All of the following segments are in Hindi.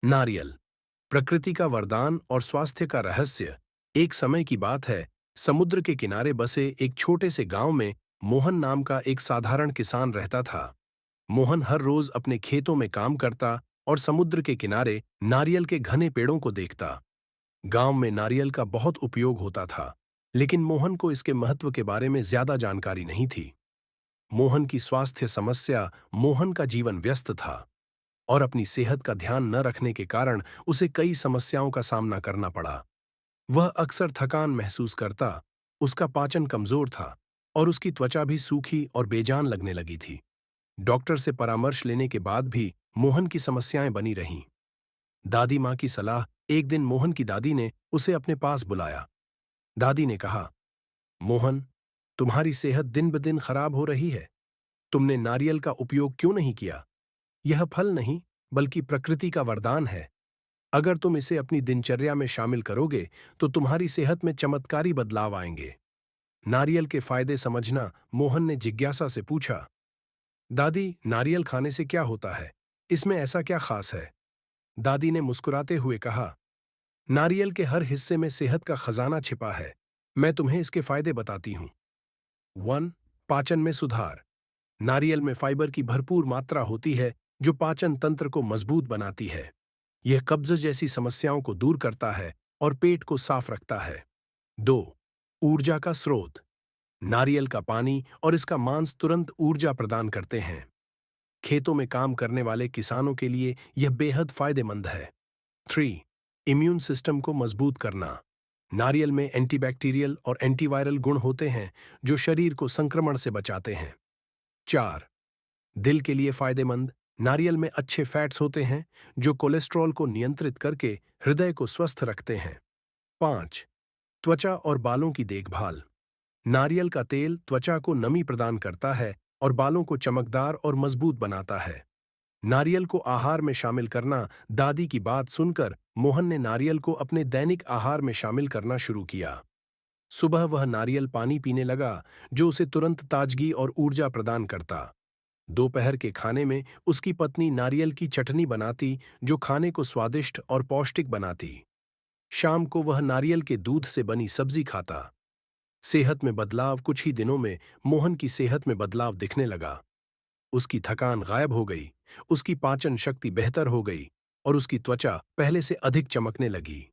नारियल, प्रकृति का वरदान और स्वास्थ्य का रहस्य। एक समय की बात है, समुद्र के किनारे बसे एक छोटे से गांव में मोहन नाम का एक साधारण किसान रहता था। मोहन हर रोज अपने खेतों में काम करता और समुद्र के किनारे नारियल के घने पेड़ों को देखता। गांव में नारियल का बहुत उपयोग होता था, लेकिन मोहन को इसके महत्व के बारे में ज्यादा जानकारी नहीं थी। मोहन की स्वास्थ्य समस्या, मोहन का जीवन व्यस्त था और अपनी सेहत का ध्यान न रखने के कारण उसे कई समस्याओं का सामना करना पड़ा। वह अक्सर थकान महसूस करता, उसका पाचन कमजोर था और उसकी त्वचा भी सूखी और बेजान लगने लगी थी। डॉक्टर से परामर्श लेने के बाद भी मोहन की समस्याएं बनी रहीं। दादी माँ की सलाह। एक दिन मोहन की दादी ने उसे अपने पास बुलाया। दादी ने कहा, मोहन, तुम्हारी सेहत दिन ब दिन खराब हो रही है। तुमने नारियल का उपयोग क्यों नहीं किया? यह फल नहीं, बल्कि प्रकृति का वरदान है। अगर तुम इसे अपनी दिनचर्या में शामिल करोगे तो तुम्हारी सेहत में चमत्कारी बदलाव आएंगे। नारियल के फायदे समझना, मोहन ने जिज्ञासा से पूछा। दादी, नारियल खाने से क्या होता है? इसमें ऐसा क्या खास है? दादी ने मुस्कुराते हुए कहा, नारियल के हर हिस्से में सेहत का खजाना छिपा है। मैं तुम्हें इसके फायदे बताती हूँ। 1. पाचन में सुधार। नारियल में फाइबर की भरपूर मात्रा होती है, जो पाचन तंत्र को मजबूत बनाती है। यह कब्ज जैसी समस्याओं को दूर करता है और पेट को साफ रखता है। 2. ऊर्जा का स्रोत। नारियल का पानी और इसका मांस तुरंत ऊर्जा प्रदान करते हैं। खेतों में काम करने वाले किसानों के लिए यह बेहद फायदेमंद है। 3. इम्यून सिस्टम को मजबूत करना। नारियल में एंटीबैक्टीरियल और एंटीवायरल गुण होते हैं, जो शरीर को संक्रमण से बचाते हैं। 4. दिल के लिए फायदेमंद। नारियल में अच्छे फैट्स होते हैं, जो कोलेस्ट्रॉल को नियंत्रित करके हृदय को स्वस्थ रखते हैं। 5. त्वचा और बालों की देखभाल। नारियल का तेल त्वचा को नमी प्रदान करता है और बालों को चमकदार और मजबूत बनाता है। नारियल को आहार में शामिल करना। दादी की बात सुनकर मोहन ने नारियल को अपने दैनिक आहार में शामिल करना शुरू किया। सुबह वह नारियल पानी पीने लगा, जो उसे तुरंत ताजगी और ऊर्जा प्रदान करता। दोपहर के खाने में उसकी पत्नी नारियल की चटनी बनाती, जो खाने को स्वादिष्ट और पौष्टिक बनाती। शाम को वह नारियल के दूध से बनी सब्जी खाता। सेहत में बदलाव। कुछ ही दिनों में मोहन की सेहत में बदलाव दिखने लगा। उसकी थकान गायब हो गई, उसकी पाचन शक्ति बेहतर हो गई और उसकी त्वचा पहले से अधिक चमकने लगी।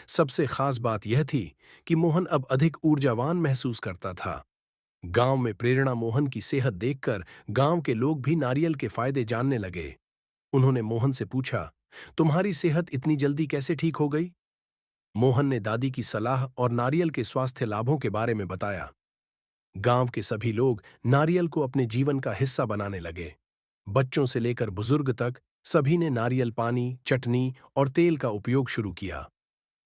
सबसे खास बात यह थी कि मोहन अब अधिक ऊर्जावान महसूस करता था। गांव में प्रेरणा। मोहन की सेहत देखकर गांव के लोग भी नारियल के फायदे जानने लगे। उन्होंने मोहन से पूछा, तुम्हारी सेहत इतनी जल्दी कैसे ठीक हो गई? मोहन ने दादी की सलाह और नारियल के स्वास्थ्य लाभों के बारे में बताया। गांव के सभी लोग नारियल को अपने जीवन का हिस्सा बनाने लगे। बच्चों से लेकर बुजुर्ग तक सभी ने नारियल पानी, चटनी और तेल का उपयोग शुरू किया।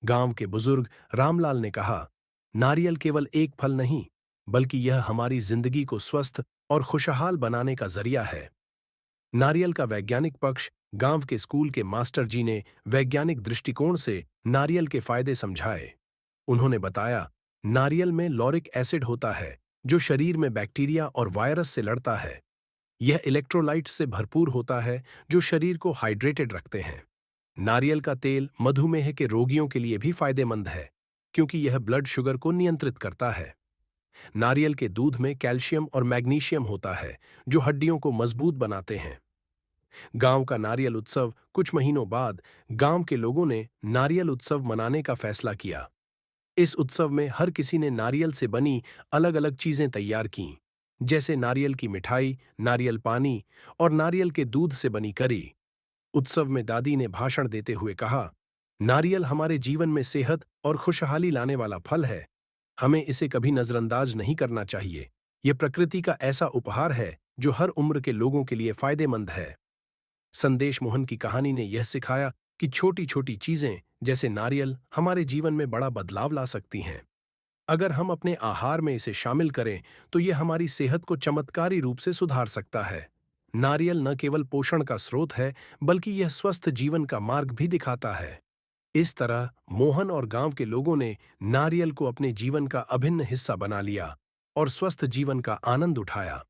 गांव के बुजुर्ग रामलाल ने कहा, नारियल केवल एक फल नहीं, बल्कि यह हमारी जिंदगी को स्वस्थ और खुशहाल बनाने का जरिया है। नारियल का वैज्ञानिक पक्ष। गांव के स्कूल के मास्टर जी ने वैज्ञानिक दृष्टिकोण से नारियल के फायदे समझाए। उन्होंने बताया, नारियल में लॉरिक एसिड होता है, जो शरीर में बैक्टीरिया और वायरस से लड़ता है। यह इलेक्ट्रोलाइट्स से भरपूर होता है, जो शरीर को हाइड्रेटेड रखते हैं। नारियल का तेल मधुमेह के रोगियों के लिए भी फायदेमंद है, क्योंकि यह ब्लड शुगर को नियंत्रित करता है। नारियल के दूध में कैल्शियम और मैग्नीशियम होता है, जो हड्डियों को मजबूत बनाते हैं। गांव का नारियल उत्सव। कुछ महीनों बाद गांव के लोगों ने नारियल उत्सव मनाने का फैसला किया। इस उत्सव में हर किसी ने नारियल से बनी अलग अलग चीजें तैयार कीं, जैसे नारियल की मिठाई, नारियल पानी और नारियल के दूध से बनी करी। उत्सव में दादी ने भाषण देते हुए कहा, नारियल हमारे जीवन में सेहत और खुशहाली लाने वाला फल है। हमें इसे कभी नजरअंदाज नहीं करना चाहिए। यह प्रकृति का ऐसा उपहार है जो हर उम्र के लोगों के लिए फायदेमंद है। संदेश। मोहन की कहानी ने यह सिखाया कि छोटी छोटी चीजें जैसे नारियल हमारे जीवन में बड़ा बदलाव ला सकती हैं। अगर हम अपने आहार में इसे शामिल करें तो यह हमारी सेहत को चमत्कारी रूप से सुधार सकता है। नारियल न केवल पोषण का स्रोत है, बल्कि यह स्वस्थ जीवन का मार्ग भी दिखाता है। इस तरह मोहन और गांव के लोगों ने नारियल को अपने जीवन का अभिन्न हिस्सा बना लिया और स्वस्थ जीवन का आनंद उठाया।